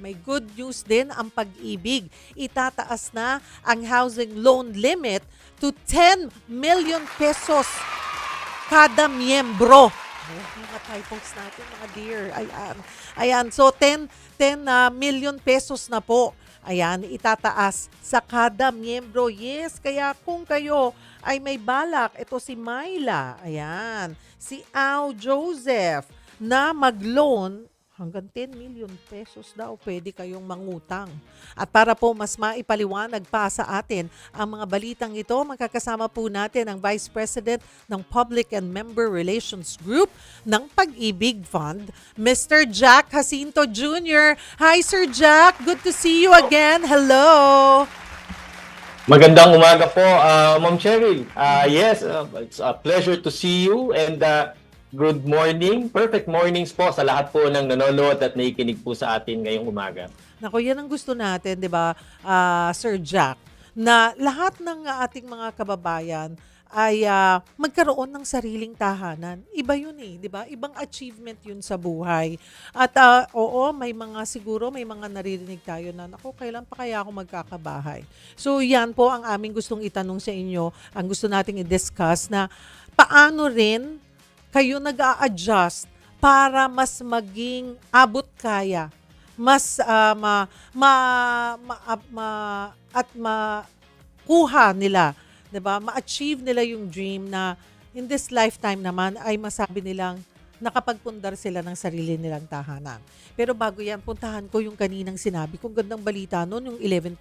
May good news din ang Pag-ibig. Itataas na ang housing loan limit to 10 million pesos kada miyembro. Ayan, mga typos natin, mga dear. Ayan. Ayan. So, 10 million pesos na po. Ayan, itataas sa kada miyembro. Yes, kaya kung kayo ay may balak, ito si Myla, ayan, si Al Joseph, na mag-loan, hanggang 10 million pesos daw pwede kayong mangutang. At para po mas maipaliwanag pa sa atin ang mga balitang ito, magkakasama po natin ang Vice President ng Public and Member Relations Group ng Pag-ibig Fund, Mr. Jack Jacinto Jr. Hi, Sir Jack. Good to see you again. Hello. Magandang umaga po, Ma'am Cheryl. Yes, it's a pleasure to see you and good morning. Perfect mornings po sa lahat po ng nanonood at nakikinig po sa atin ngayong umaga. Nako, yan ang gusto natin, 'di ba, Sir Jack, na lahat ng ating mga kababayan ay magkaroon ng sariling tahanan. Iba yun eh, 'di ba? Ibang achievement yun sa buhay. At oo, may mga naririnig tayo na, nako, kailan pa kaya ako magkakabahay? So yan po ang aming gustong itanong sa inyo, ang gusto nating i-discuss na paano rin kayo nag-a-adjust para mas maging abot kaya, mas makuha nila, 'di ba? Ma-achieve nila yung dream na in this lifetime naman ay masabi nilang nakapagpundar sila ng sarili nilang tahanan. Pero bago yan, puntahan ko yung kaninang sinabi kong gandang balita noon, yung 11%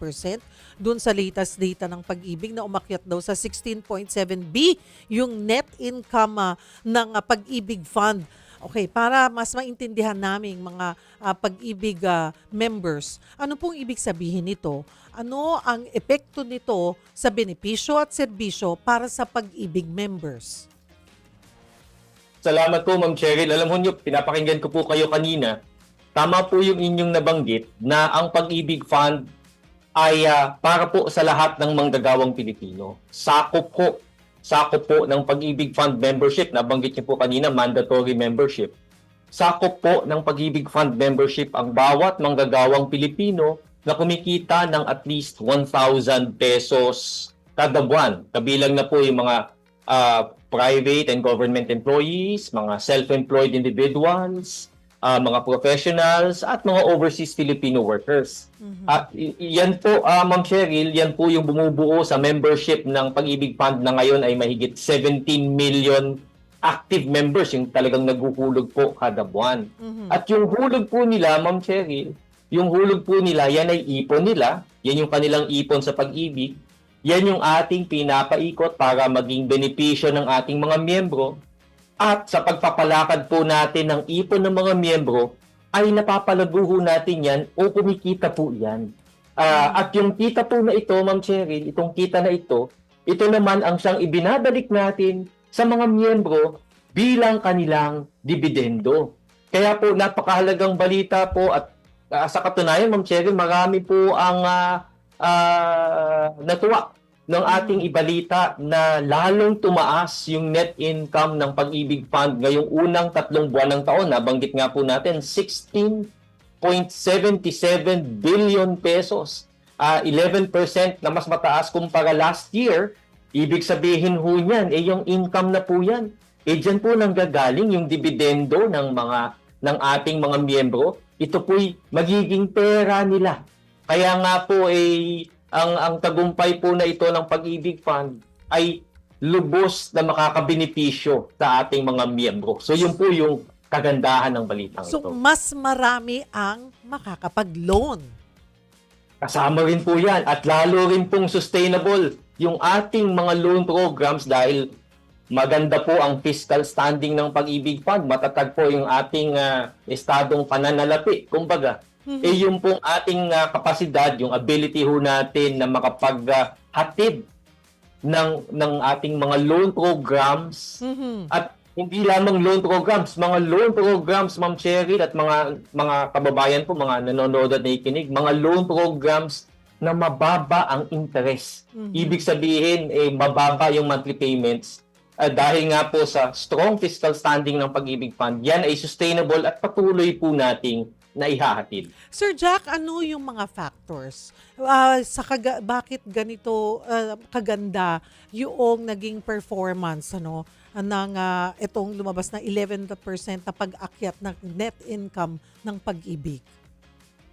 dun sa latest data ng Pag-ibig na umakyat daw sa 16.7B yung net income ng Pag-ibig Fund. Okay, para mas maintindihan naming mga Pag-ibig members, ano pong ibig sabihin nito? Ano ang epekto nito sa benepisyo at serbisyo para sa Pag-ibig members? Salamat po, Ma'am Cheryl. Alam mo niyo, pinapakinggan ko po kayo kanina. Tama po yung inyong nabanggit na ang Pag-ibig Fund ay para po sa lahat ng manggagawang Pilipino. Sakop po ng Pag-ibig Fund membership, nabanggit niyo po kanina, mandatory membership. Sakop po ng Pag-ibig Fund membership ang bawat manggagawang Pilipino na kumikita ng at least 1,000 pesos kada buwan. Kabilang na po yung mga private and government employees, mga self-employed individuals, mga professionals, at mga overseas Filipino workers. At yan po, Ma'am Cheryl, yan po yung bumubuo sa membership ng Pag-ibig Fund na ngayon ay mahigit 17 million active members, yung talagang naghuhulog po kada buwan. At yung hulog po nila, Ma'am Cheryl, yung hulog po nila, yan ay ipon nila, yan yung kanilang ipon sa Pag-ibig, yan yung ating pinapaikot para maging benepisyo ng ating mga miyembro. At sa pagpapalakad po natin ng ipon ng mga miyembro, ay napapalaguho natin yan o kumikita po yan. At yung kita po na ito, Ma'am Cheryl, itong kita na ito naman ang siyang ibinabalik natin sa mga miyembro bilang kanilang dividendo. Kaya po, napakahalagang balita po at sa katunayan, Ma'am Cheryl, marami po ang natuwa ng ating ibalita na lalong tumaas yung net income ng Pag-ibig Fund ngayong unang 3 buwan ng taon. Nabanggit nga po natin, 16.77 billion pesos. 11% na mas mataas kumpara last year. Ibig sabihin ho niyan, yung income na po yan. Diyan po nanggagaling yung dividendo ng ating mga miyembro. Ito po'y magiging pera nila. Kaya nga po ang tagumpay po na ito ng Pag-ibig Fund ay lubos na makakabenepisyo sa ating mga miyembro. So yun po yung kagandahan ng balitang ito. So mas marami ang makakapag-loan. Kasama rin po yan at lalo rin pong sustainable yung ating mga loan programs dahil maganda po ang fiscal standing ng Pag-ibig Fund. Matatag po yung ating estadong pananalapi. Kumbaga, yung pong ating kapasidad, yung ability ho natin na makapaghatid ng ating mga loan programs at hindi lamang loan programs, mga loan programs, Ma'am Cheryl, at mga kababayan po, mga nanonood at nakikinig, mga loan programs na mababa ang interest. Ibig sabihin, mababa yung monthly payments. Dahil nga po sa strong fiscal standing ng Pag-ibig Fund, yan ay sustainable at patuloy po nating na ihahatid. Sir Jack, ano yung mga factors? Bakit ganito kaganda yung naging performance ng itong lumabas na 11% na pag-akyat ng net income ng Pag-ibig?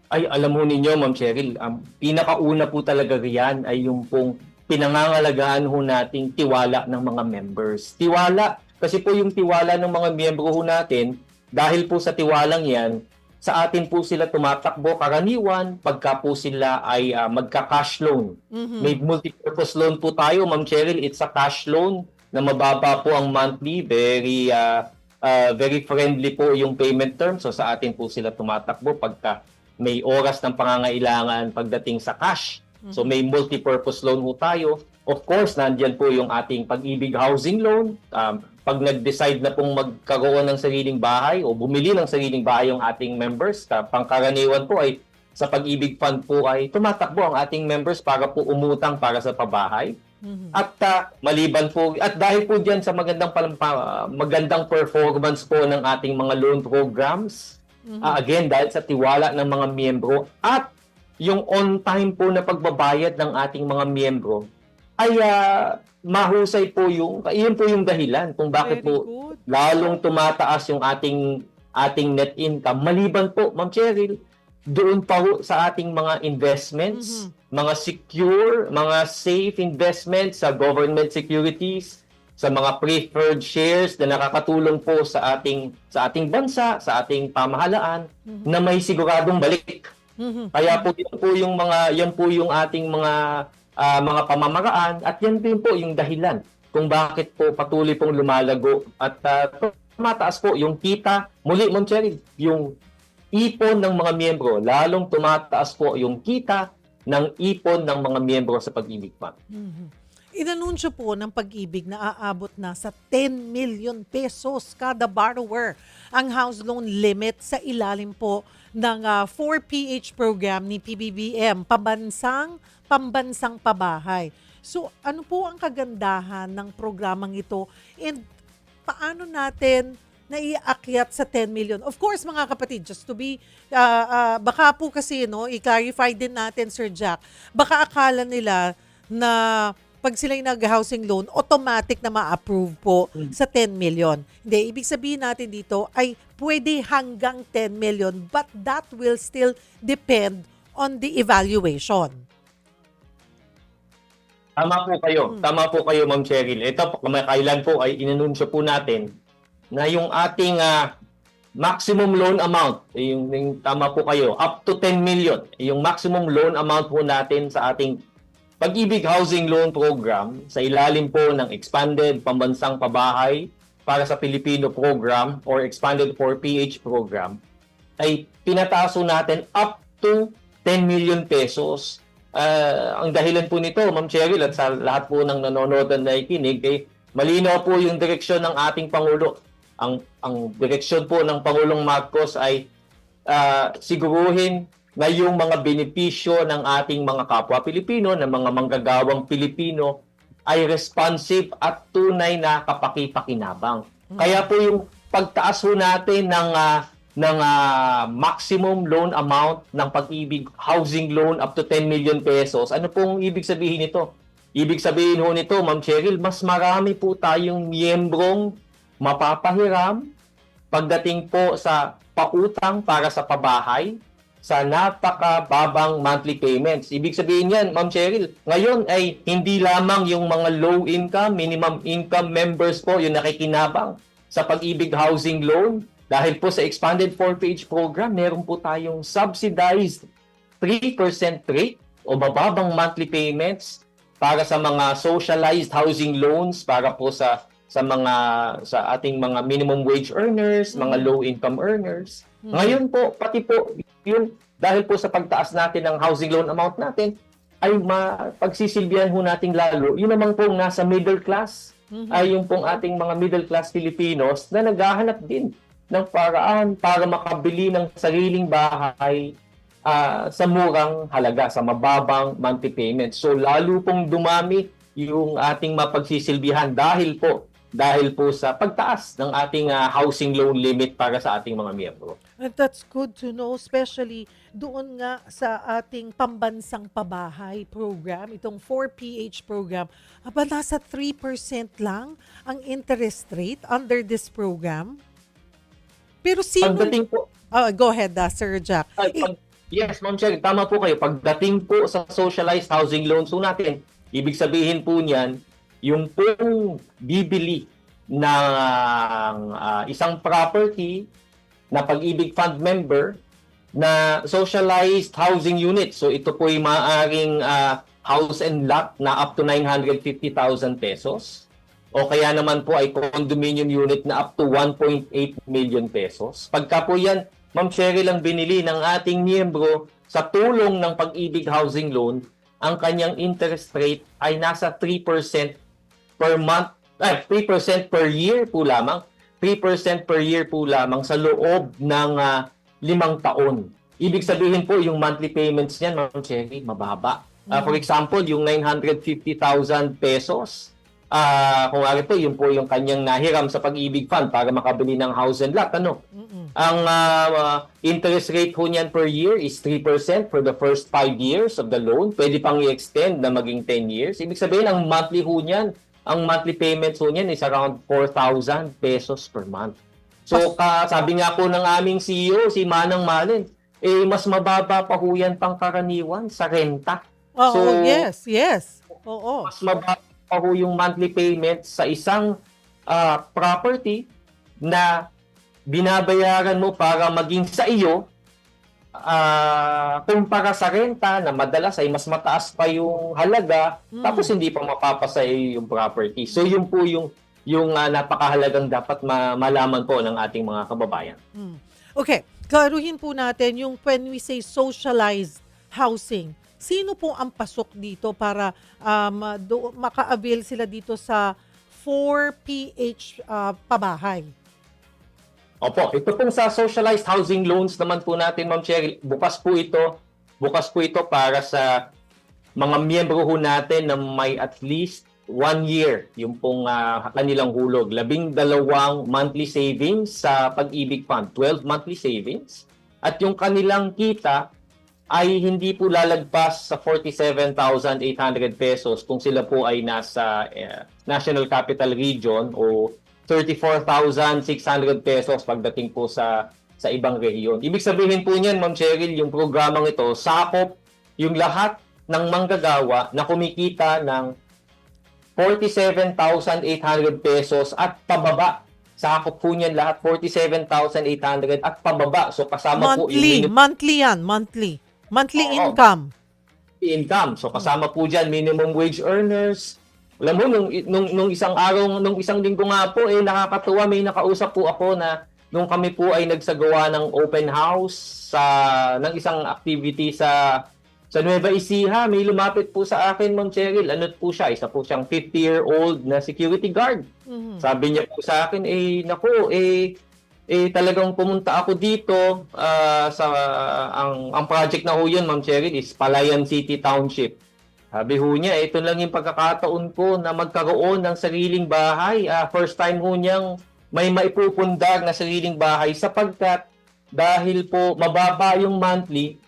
Ay, alam mo ninyo, Ma'am Cheryl, pinakauna po talaga riyan ay yung pong pinangangalagaan ho nating tiwala ng mga members. Tiwala, kasi po yung tiwala ng mga miyembro ho natin, dahil po sa tiwalang yan, sa atin po sila tumatakbo karaniwan pagka po sila ay magka-cash loan. May multi-purpose loan po tayo, Ma'am Cheryl, it's a cash loan na mababa po ang monthly, very friendly po yung payment terms. So sa atin po sila tumatakbo pagka may oras ng pangangailangan pagdating sa cash. So may multi-purpose loan po tayo. Of course, nandiyan po yung ating Pag-ibig housing loan. Pag nag-decide na pong magkaroon ng sariling bahay o bumili ng sariling bahay yung ating members, pangkaraniwan po ay sa Pag-ibig Fund po ay tumatakbo ang ating members para po umutang para sa pabahay. At maliban po, at dahil po diyan sa magandang performance po ng ating mga loan programs, again, dahil sa tiwala ng mga miyembro at yung on-time po na pagbabayad ng ating mga miyembro, ay mahusay po iyon po yung dahilan kung bakit Very po good. lalong tumataas yung ating net income. Maliban po, Ma'am Cheryl, doon pa ho sa ating mga investments, mga secure, mga safe investments sa government securities, sa mga preferred shares na nakakatulong po sa ating bansa, sa ating pamahalaan na may siguradong balik. Kaya po yan po yung ating mga pamamaraan at yan din po yung dahilan kung bakit po patuloy pong lumalago at tumataas po yung kita. Muli, Ma'am Cheryl, yung ipon ng mga miyembro, lalong tumataas po yung kita ng ipon ng mga miyembro sa Pag-ibig Fund. Inanunsyo po ng Pag-ibig na aabot na sa 10 million pesos kada borrower ang house loan limit sa ilalim po ng 4PH program ni PBBM, pambansang pabahay. So ano po ang kagandahan ng programang ito and paano natin naiakyat sa 10 million? Of course, mga kapatid, just to be, baka po kasi, i-clarify din natin, Sir Jack, baka akala nila na pag sila'y nag-housing loan, automatic na ma-approve po sa 10 million. Hindi, ibig sabihin natin dito ay pwede hanggang 10 million but that will still depend on the evaluation. Tama po kayo, Ma'am Cheryl. Ito, kailan po ay inanunsyo po natin na yung ating maximum loan amount, tama po kayo, up to 10 million, yung maximum loan amount po natin sa ating Pag-ibig Housing Loan Program sa ilalim po ng Expanded Pambansang Pabahay para sa Pilipino Program or Expanded 4PH Program ay pinataso natin up to 10 million pesos. Ang dahilan po nito, Ma'am Cheryl, at sa lahat po ng nanonood at nakikinig, ay malinaw po yung direksyon ng ating Pangulo. Ang direksyon po ng Pangulong Marcos ay siguruhin na yung mga benepisyo ng ating mga kapwa Pilipino, ng mga manggagawang Pilipino, ay responsive at tunay na kapaki-pakinabang. Kaya po yung pagtaas po natin ng maximum loan amount ng Pag-ibig housing loan up to 10 million pesos, ano pong ibig sabihin nito? Ibig sabihin ho nito, Ma'am Cheryl, mas marami po tayong miyembrong mapapahiram pagdating po sa pautang para sa pabahay, sa napakababang monthly payments. Ibig sabihin yan, Ma'am Cheryl, ngayon ay hindi lamang yung mga low income, minimum income members po yung nakikinabang sa Pag-ibig housing loan. Dahil po sa Expanded 4PH program, meron po tayong subsidized 3% rate o mababang monthly payments para sa mga socialized housing loans para po sa ating mga minimum wage earners, mga low income earners. Ngayon po, pati po yun, dahil po sa pagtaas natin ng housing loan amount natin, ay pagsisilbihan ho natin lalo, yun naman pong nasa middle class, ay yung pong ating mga middle class Filipinos na naghahanap din ng paraan para makabili ng sariling bahay sa murang halaga, sa mababang monthly payments. So lalo pong dumami yung ating mapagsisilbihan dahil po sa pagtaas ng ating housing loan limit para sa ating mga miyembro. And that's good to know, especially doon nga sa ating pambansang pabahay program, itong 4PH program. Aba, nasa 3% lang ang interest rate under this program. Pero sino... Pagdating po, Go ahead, Sir Jack. yes, Ma'am Sherry, tama po kayo. Pagdating po sa socialized housing loans po natin, ibig sabihin po niyan, yung pong bibili ng isang property na Pag-ibig Fund member na socialized housing unit. So ito po ay maaaring house and lot na up to 950,000 pesos. O kaya naman po ay condominium unit na up to 1.8 million pesos. Pagka po yan, Ma'am Cheryl, ang binili ng ating miyembro sa tulong ng Pag-ibig Housing Loan, ang kanyang interest rate ay nasa 3% per month, 3% per year po lamang. 3% per year po lamang sa loob ng 5 taon. Ibig sabihin po, yung monthly payments niyan, Ma'am Cherry, mababa. For example, yung 950,000 pesos, kung nga po, yun po yung kanyang nahiram sa Pag-ibig Fund para makabili ng house and lot. Ang interest rate ho niyan per year is 3% for the first 5 years of the loan. Pwede pang i-extend na maging 10 years. Ibig sabihin, ang monthly ho niyan, ang monthly payments ho niyan is around 4,000 pesos per month. So, sabi nga po ng aming CEO, si Manang Malin, mas mababa pa ho yan pang karaniwan sa renta. Oo, yes. Oo. Mas mababa pa ho yung monthly payments sa isang property na binabayaran mo para maging sa iyo, kumpara sa renta na madalas ay mas mataas pa yung halaga, tapos hindi pa mapapasa yung property. So yun po yung napakahalagang dapat malaman po ng ating mga kababayan. Okay, klaruhin po natin yung when we say socialized housing, sino po ang pasok dito para maka-avail sila dito sa 4PH pabahay? Opo, ito pong sa socialized housing loans naman po natin, Ma'am Cheryl, bukas po ito para sa mga miyembro ho natin na may at least 1 year yung pong kanilang hulog. 12 monthly savings sa Pag-ibig Fund, 12 monthly savings. At yung kanilang kita ay hindi po lalagpas sa 47,800 pesos kung sila po ay nasa National Capital Region o 34,600 pesos pagdating po sa ibang rehiyon. Ibig sabihin po niyan, Ma'am Cheryl, yung programang ito, sakop yung lahat ng manggagawa na kumikita ng 47,800 pesos at pababa. Sakop po niyan lahat, 47,800 at pababa. So kasama po yung monthly income. So kasama po diyan minimum wage earners. Alam mo, nung isang araw, nung isang linggo nga po, nakakatuwa, may nakausap po ako na nung kami po ay nagsagawa ng open house ng isang activity sa Nueva Ecija, may lumapit po sa akin, Ma'am Cheryl. Ano po siya? Isa po siyang 50-year-old na security guard. Sabi niya po sa akin, talagang pumunta ako dito ang project na ho yun, Ma'am Cheryl, is Palayan City Township. Sabi ho niya, ito lang yung pagkakataon ko na magkaroon ng sariling bahay. First time ho niyang may maipupundag na sariling bahay sapagkat dahil po mababa yung monthly,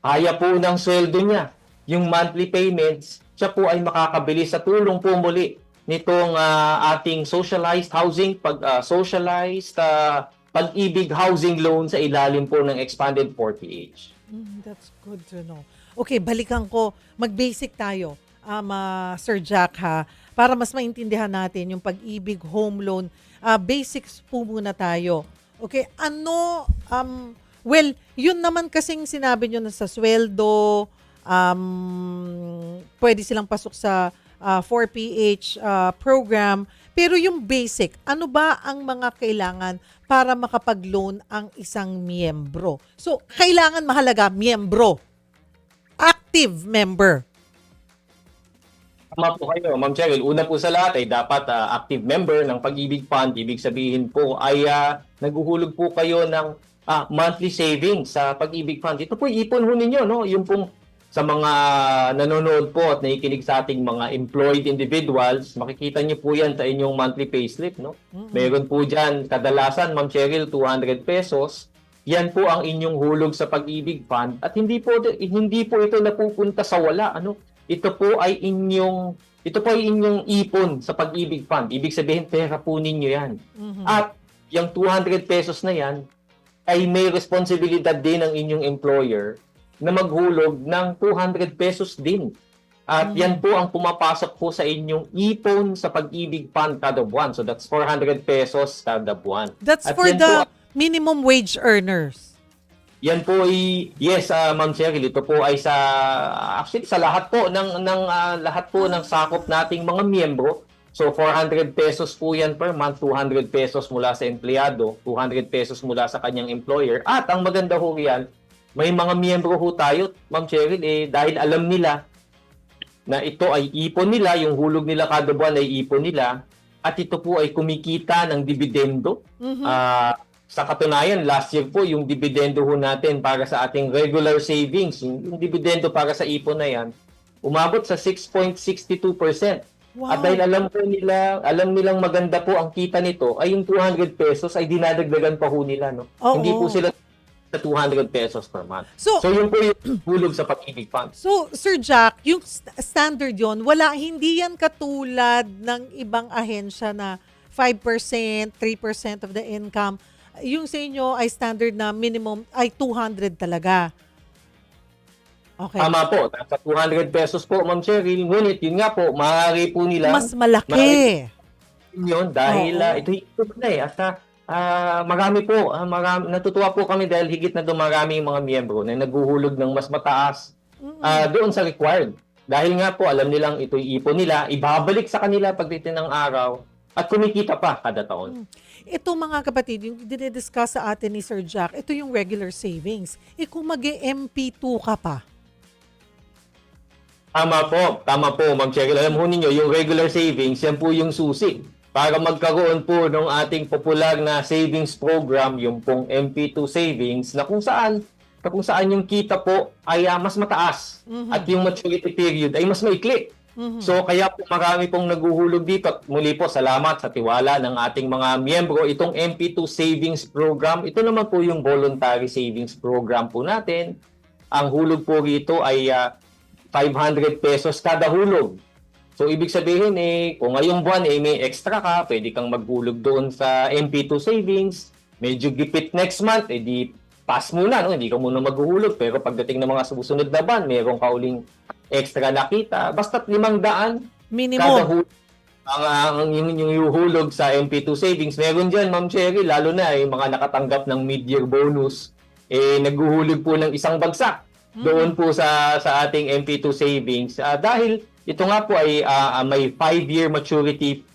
kaya po ng sweldo niya. Yung monthly payments, siya po ay makakabili sa tulong po muli nitong ating socialized housing, Pag-ibig Housing Loan sa ilalim po ng Expanded 4PH. That's good to know. Okay, balikan ko. Mag-basic tayo, Sir Jack, ha? Para mas maintindihan natin yung Pag-ibig Home Loan. Basics po muna tayo. Okay, yun naman kasing sinabi nyo na sa sweldo, pwede silang pasok sa 4PH program. Pero yung basic, ano ba ang mga kailangan para makapag-loan ang isang miyembro? So, kailangan mahalaga, miyembro. Active member. Tama po kayo, Ma'am Cheryl. Una po sa lahat ay dapat active member ng Pag-ibig Fund. Ibig sabihin po ay naguhulog po kayo ng monthly savings sa Pag-ibig Fund. Ito po ipon ho ninyo, no? Yung pong sa mga nanonood po at nakikinig sa ating mga employed individuals, makikita niyo po yan sa inyong monthly payslip, no? Meron po dyan kadalasan, Ma'am Cheryl, 200 pesos. yan po ang inyong hulog sa pag-ibig fund at hindi po ito napupunta sa wala, ano? Ito po ay inyong ipon sa pag-ibig fund. Ibig sabihin pera po ninyo yan. At yung 200 pesos na yan ay may responsibilidad din ng inyong employer na maghulog ng 200 pesos din. At yan po ang pumapasok po sa inyong ipon sa pag-ibig fund kada buwan. So that's 400 pesos kada buwan. That's At for yan the po, minimum wage earners. yan po ay yes, Ma'am Cheryl, ito po ay actually sa lahat po lahat po ng sakop nating mga miyembro. So 400 pesos po yan per month, 200 pesos mula sa empleyado, 200 pesos mula sa kanyang employer. At ang maganda ho yan, may mga miyembro ho tayo, Ma'am Cheryl, dahil alam nila na ito ay ipon nila, yung hulog nila kada buwan ay ipon nila, at ito po ay kumikita ng dividendo. Sa katunayan, last year po, yung dividendo ho natin para sa ating regular savings, yung dividendo para sa ipon na yan, umabot sa 6.62%. Wow. At dahil alam nilang maganda po ang kita nito, ay yung 200 pesos ay dinadagdagan pa ho nila. No? Oo. Hindi po sila sa 200 pesos per month. So yun po yung hulog sa pag-ibig fund. So, Sir Jack, yung standard yon, hindi yan katulad ng ibang ahensya na 5%, 3% of the income. Yung sa inyo ay standard na minimum ay 200 talaga. Okay. Tama po. Sa 200 pesos po, Ma'am Cheryl. Ngunit, yun nga po, maaari po nila Mas malaki. yun dahil ito na At marami po, natutuwa po kami dahil higit na dumarami yung mga miyembro na naghuhulog ng mas mataas doon sa required. Dahil nga po, alam nilang ito ipon nila, ibabalik sa kanila pagdating ng araw at kumikita pa kada taon. Ito mga kapatid, yung dinidiscuss sa atin ni Sir Jack, ito yung regular savings. Kung mag-MP2 ka pa. Tama po, Ma'am Cheryl. Alam ho ninyo, yung regular savings, yan po yung susi para magkaroon po ng ating popular na savings program, yung pong MP2 savings, na kung saan yung kita po ay mas mataas at yung maturity period ay mas maikli. So kaya po marami pong naguhulog dito at muli po salamat sa tiwala ng ating mga miyembro. Itong MP2 Savings Program, ito naman po yung voluntary savings program po natin. Ang hulog po rito ay 500 pesos kada hulog. So ibig sabihin kung ngayong buwan may extra ka, pwede kang maghulog doon sa MP2 Savings. Medyo gipit next month, di pass muna, no? Hindi ka muna maghuhulog. Pero pagdating ng mga susunod na buwan, meron ka uling extra nakita. Basta't 500 Minimum. kada hulog. Yung hulog sa MP2 Savings. Meron dyan, Ma'am Cheryl, lalo na mga nakatanggap ng mid-year bonus, naghuhulog po ng isang bagsak doon po sa ating MP2 Savings. Dahil ito nga po ay may 5-year maturity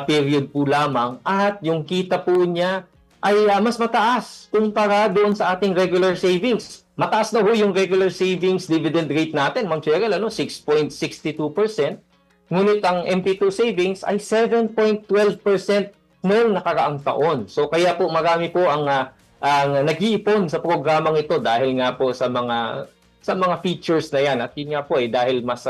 period po lamang at yung kita po niya ay mas mataas kumpara doon sa ating regular savings. Mataas na ho yung regular savings dividend rate natin, Ma'am Cheryl, 6.62%. Ngunit ang MP2 savings ay 7.12% noong nakaraang taon. So kaya po marami po ang nag-iipon sa programang ito dahil nga po sa mga features na yan. At yun nga po dahil mas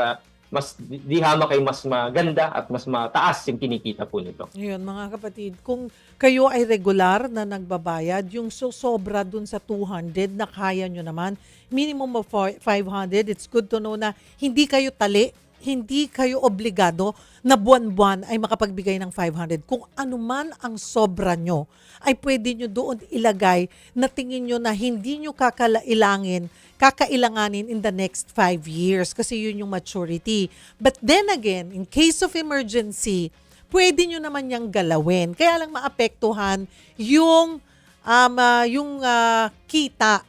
di hamak ay mas maganda at mas mataas yung kinikita po nito. Ngayon mga kapatid, kung kayo ay regular na nagbabayad, yung sobra dun sa 200 na kaya nyo naman, minimum of 500, it's good to know na hindi kayo tali, hindi kayo obligado na buwan-buwan ay makapagbigay ng 500. Kung ano man ang sobra nyo, ay pwede nyo doon ilagay na tingin nyo na hindi nyo kakailanganin in the next 5 years kasi yun yung maturity. But then again, in case of emergency, pwede nyo naman yung galawin. Kaya lang maapektuhan yung kita,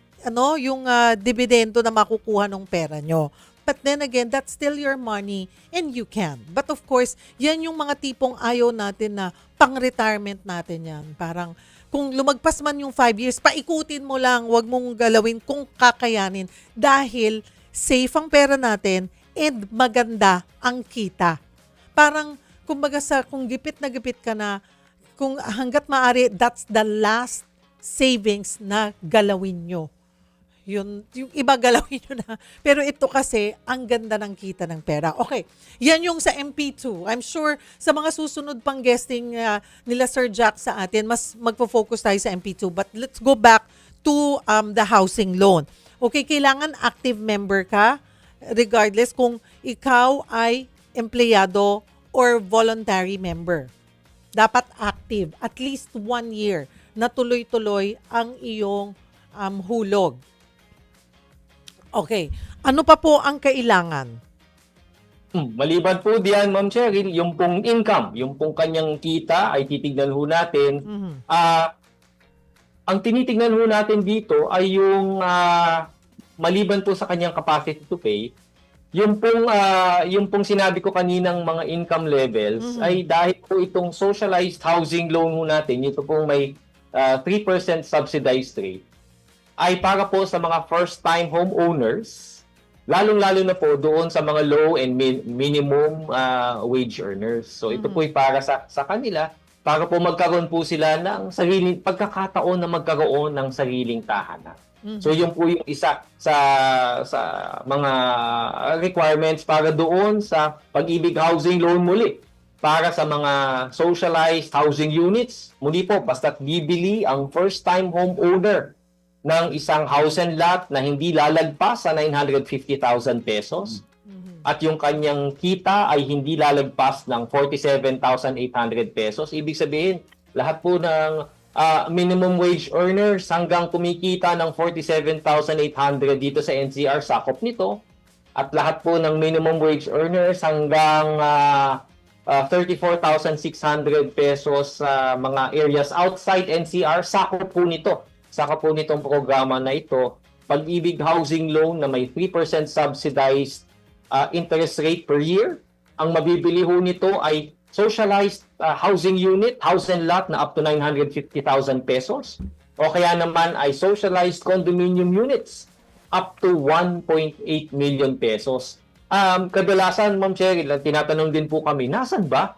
yung dividendo na makukuha ng pera nyo. But then again, that's still your money and you can. But of course, yan yung mga tipong ayaw natin na pang-retirement natin yan. Parang kung lumagpas man yung 5 years, paikutin mo lang, wag mong galawin kung kakayanin. Dahil safe ang pera natin and maganda ang kita. Parang, kumbaga kung gipit na gipit ka na, kung hanggat maaari, that's the last savings na galawin nyo. Yung iba galawin nyo na. Pero ito kasi, ang ganda ng kita ng pera. Okay, yan yung sa MP2. I'm sure sa mga susunod pang guesting nila Sir Jack sa atin, mas magpo-focus tayo sa MP2. But let's go back to the housing loan. Okay, kailangan active member ka regardless kung ikaw ay empleyado or voluntary member. Dapat active, at least 1 year na tuloy-tuloy ang iyong hulog. Okay, ano pa po ang kailangan? Maliban po diyan, Ma'am Cheryl, yung pong income, yung pong kanyang kita ay titignan ho natin. Mhm. Ang tinitignan ho natin dito ay yung maliban po sa kanyang capacity to pay, yung pong sinabi ko kaninang mga income levels ay dahil po itong socialized housing loan ho natin, ito pong may 3% subsidized rate, ay para po sa mga first-time homeowners, lalong-lalo na po doon sa mga low and minimum wage earners. So ito po ay para sa kanila, para po magkaroon po sila ng sariling pagkakataon na magkaroon ng sariling tahanan. So yun po yung isa sa mga requirements para doon sa Pag-ibig Housing Loan muli. Para sa mga socialized housing units, muli po, basta't bibili ang first-time homeowner ng isang house and lot na hindi lalagpas sa 950,000 pesos at yung kanyang kita ay hindi lalagpas ng 47,800 pesos. Ibig sabihin, lahat po ng minimum wage earners hanggang kumikita ng 47,800 dito sa NCR sakop nito, at lahat po ng minimum wage earners hanggang 34,600 pesos sa mga areas outside NCR sakop po nito. Sakop po nitong programa na ito, Pag-ibig Housing Loan na may 3% subsidized interest rate per year. Ang mabibili ho nito ay socialized housing unit, house and lot na up to 950,000 pesos. O kaya naman ay socialized condominium units up to 1.8 million pesos. Kadalasan, Ma'am Cheryl, tinatanong din po kami, nasan ba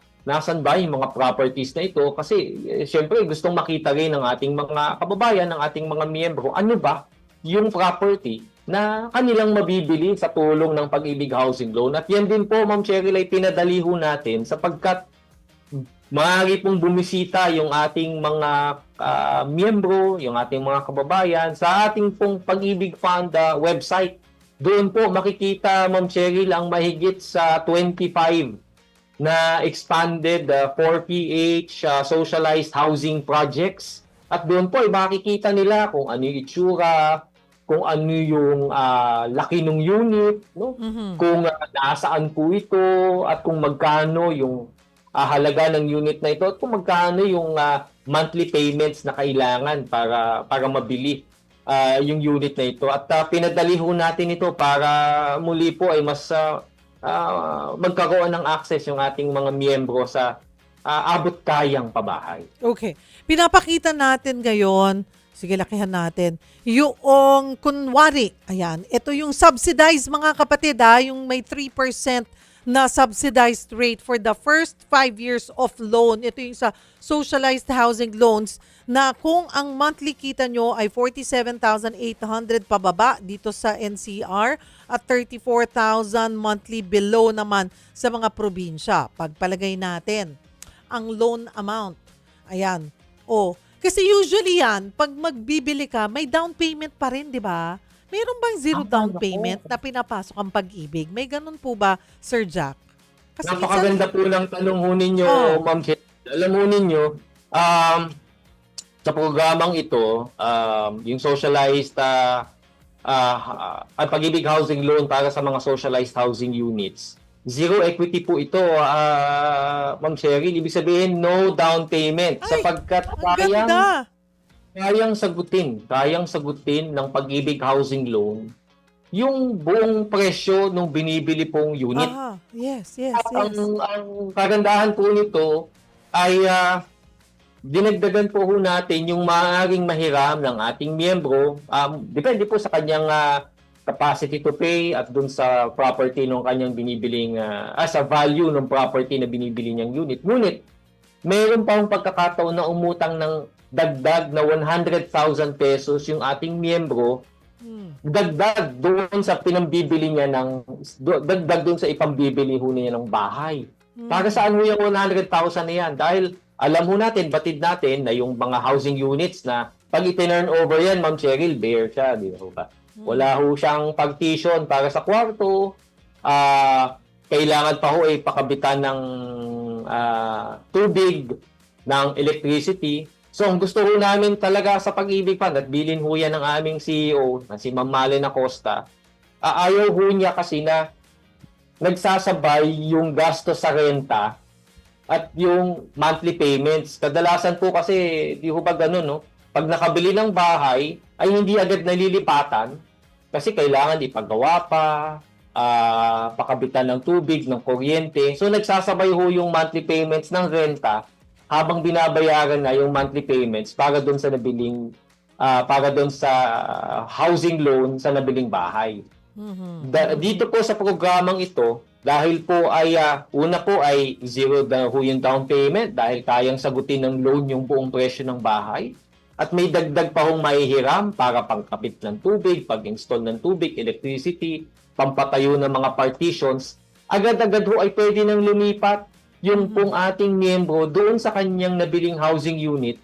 yung mga properties na ito? Kasi siyempre gustong makita rin ng ating mga kababayan, ng ating mga miyembro, ano ba yung property na kanilang mabibili sa tulong ng Pag-ibig Housing Loan. At yan din po, Ma'am Cheryl, ay pinadali ho natin sapagkat maaari pong bumisita yung ating mga miyembro, yung ating mga kababayan sa ating pong Pag-ibig Fund website. Doon po makikita, Ma'am Cheryl, ang mahigit sa 25 na expanded 4PH socialized housing projects. At doon po ay makikita nila kung ano yung itsura, kung ano yung laki ng unit, no? Kung nasaan po ito, at kung magkano yung halaga ng unit na ito, at kung magkano yung monthly payments na kailangan para mabili yung unit na ito. At pinadali ho natin ito para muli po ay mas magkaroon ng access yung ating mga miyembro sa abot kayang pabahay. Okay. Pinapakita natin ngayon, sige, lakihan natin, yung kunwari, ayan, ito yung subsidized mga kapatid yung may 3% na subsidized rate for the first 5 years of loan. Ito yung sa socialized housing loans na kung ang monthly kita nyo ay 47,800 pababa dito sa NCR at 34,000 monthly below naman sa mga probinsya. Pagpalagay natin ang loan amount. Ayan. Kasi usually yan, pag magbibili ka, may down payment pa rin, di ba? Mayroon bang zero down payment na pinapasok ang Pag-ibig? May ganun po ba, Sir Jack? Kasi napakaganda po ng tanong ho ninyo, Ma'am Cheryl. Alam ho ninyo, sa programang ito, yung socialized Pag-ibig Housing Loan para sa mga socialized housing units, zero equity po ito, Ma'am Cheryl. Ibig sabihin, no down payment. Ay, sapagkat kayang sagutin ng Pag-ibig Housing Loan yung buong presyo ng binibili pong unit. Yes. Ang kagandahan po nito ay dinagdagan po natin yung maaaring mahiram ng ating miyembro. Depende po sa kanyang capacity to pay at dun sa property ng kanyang binibiling, sa value ng property na binibili niyang unit. Ngunit, mayroon pa ang pagkakataon na umutang ng dagdag na 100,000 pesos yung ating miyembro, dagdag doon sa pinambibili niya dagdag doon sa ipambibili ho niya ng bahay. Para saan ho yung 100,000 na yan? Dahil alam ho natin, batid natin na yung mga housing units na pag i-turn over yan, Ma'am Cheryl, bare siya, di ba? Wala ho siyang partition para sa kwarto. Kailangan pa ho ay pakabitan ng tubig, ng electricity. So, ang gusto ho namin talaga sa Pag-ibig Fund at bilin ho yan ng aming CEO, na si Ma'am Malen Acosta, ayaw ho niya kasi na nagsasabay yung gasto sa renta at yung monthly payments. Kadalasan po kasi, di ho ba ganun, no? Pag nakabili ng bahay, ay hindi agad nalilipatan kasi kailangan ipagawa pa, pakabitan ng tubig, ng kuryente. So, nagsasabay ho yung monthly payments ng renta habang binabayaran na yung monthly payments para doon sa nabiling, para doon sa housing loan sa nabiling bahay. Dito po sa programang ito, dahil po ay una po ay zero ho yung down payment dahil kayang sagutin ng loan yung buong presyo ng bahay. At may dagdag pa hong mahihiram para pangkapit ng tubig, pag-install ng tubig, electricity, pampatayo ng mga partitions. Agad-agad ho ay pwede nang lumipat yung pong ating miyembro doon sa kanyang nabiling housing unit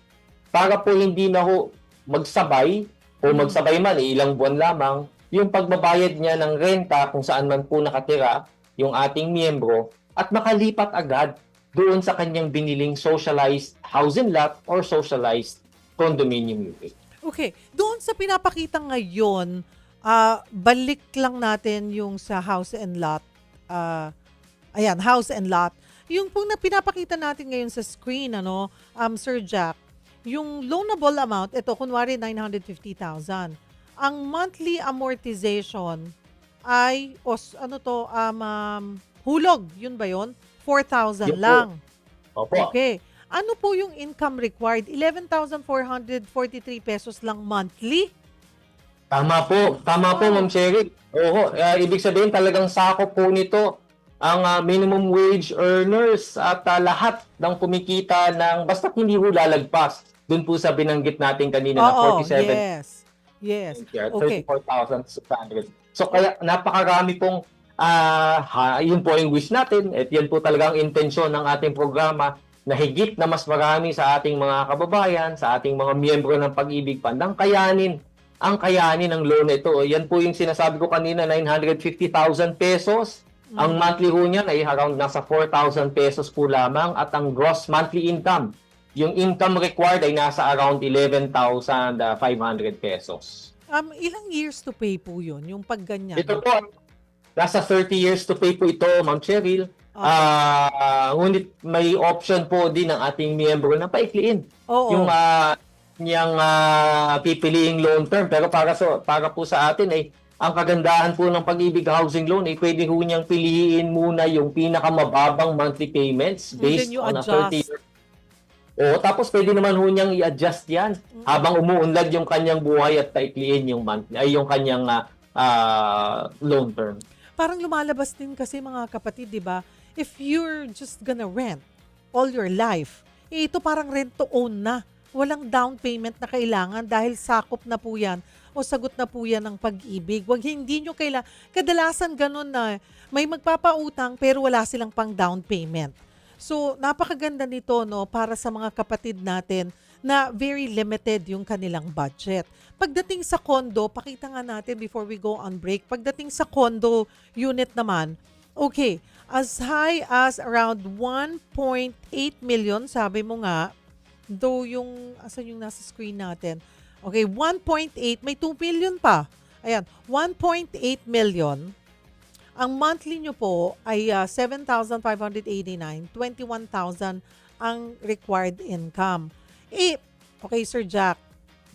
para po hindi na ho magsabay o magsabay man, ilang buwan lamang, yung pagbabayad niya ng renta kung saan man po nakatira yung ating miyembro at makalipat agad doon sa kanyang biniling socialized housing lot or socialized condominium unit. Okay. Doon sa pinapakita ngayon, balik lang natin yung sa house and lot. Ayan, house and lot. Yung pong na pinapakita natin ngayon sa screen, Sir Jack, yung loanable amount, ito, kunwari 950,000. Ang monthly amortization ay, hulog, yun ba yun? 4,000 Yun po. lang. Opo. Okay. Ano po yung income required? 11,443 pesos lang monthly? Tama po, Ma'am Cheryl. Oo, ibig sabihin talagang sakop po nito ang minimum wage earners at lahat ng kumikita ng basta hindi ho lalagpas. Doon po sa binanggit natin kanina na 47. Yes. Okay. 34,600. So kaya napakarami pong yun po yung wish natin at yan po talagang intensyon ng ating programa na higit na mas marami sa ating mga kababayan, sa ating mga miyembro ng Pag-ibig Fund ang kayanin ng loan na ito. Yan po yung sinasabi ko kanina, 950,000 pesos. Ang monthly ho niyan ay around nasa 4,000 pesos po lamang at ang gross monthly income, yung income required ay nasa around 11,500 pesos. Ilang years to pay po yun, yung pagganyan? Ito po, nasa 30 years to pay po ito, Ma'am Cheryl. Ngunit may option po din ng ating miyembro na paikliin yung niyang pipiliing long term. Pero para po sa atin ay ang kagandahan po ng Pag-ibig Housing Loan ay pwede ho niyang piliin muna yung pinakamababang monthly payments based on a 30 year. Tapos pwede naman ho niyang i-adjust yan habang umuunlad yung kanyang buhay at paikliin yung yung kanyang long term. Parang lumalabas din kasi mga kapatid, di ba? If you're just gonna rent all your life, ito parang rent to own na. Walang down payment na kailangan dahil sakop na po yan o sagot na po yan ng Pag-ibig. Hindi nyo kailangan. Kadalasan ganun na may magpapautang pero wala silang pang down payment. So, napakaganda nito para sa mga kapatid natin na very limited yung kanilang budget. Pagdating sa condo, pakita nga natin before we go on break, pagdating sa condo unit naman, okay, as high as around 1.8 million, sabi mo nga, though asan yung nasa screen natin? Okay, 1.8, may 2 million pa. Ayan, 1.8 million. Ang monthly nyo po ay 7,589, 21,000 ang required income. Okay, Sir Jack,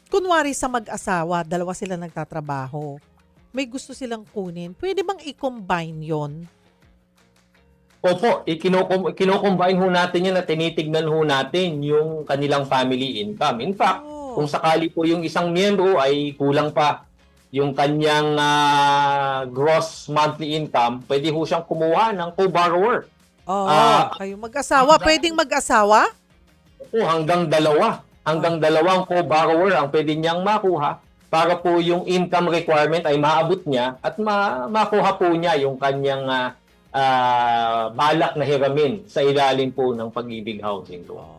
kunwari sa mag-asawa, dalawa sila nagtatrabaho, may gusto silang kunin, pwede bang i-combine yon? Opo, kino-combine ho natin yan at tinitignan ho natin yung kanilang family income. In fact, kung sakali po yung isang miyembro ay kulang pa yung kanyang gross monthly income, pwede ho siyang kumuha ng co-borrower. Kayo mag-asawa, pwedeng mag-asawa? Hanggang dalawang co-borrower ang pwede niyang makuha para po yung income requirement ay maabot niya at makuha po niya yung kanyang balak na hiramin sa ilalim po ng Pag-ibig Housing Loan.